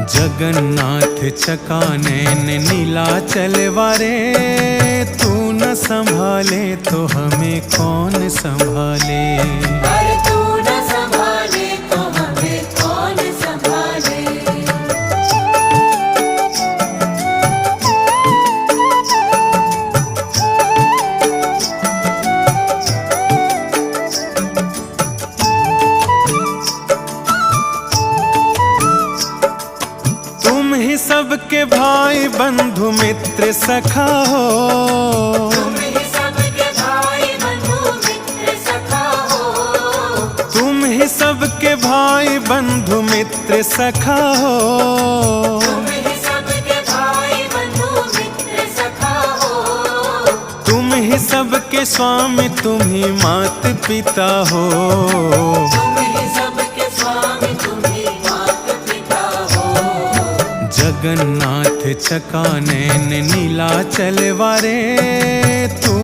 जगन्नाथ चकानैन नीलाचल वारे, तू न संभाले तो हमें कौन संभाले। अरे तू न संभाले तो हमें कौन संभाले। तुम ही सबके भाई बंधु मित्र सखा हो, तुम ही सबके भाई बंधु मित्र सखा हो। तुम ही सबके भाई बंधु मित्र सखा हो। तुम ही सबके भाई बंधु मित्र सखा हो। तुम ही सबके स्वामी, तुम ही मात पिता हो। तुम ही सबके स्वामी, तुम ही मात पिता हो। जगन्नाथ चकानैन नीलाचल वारे,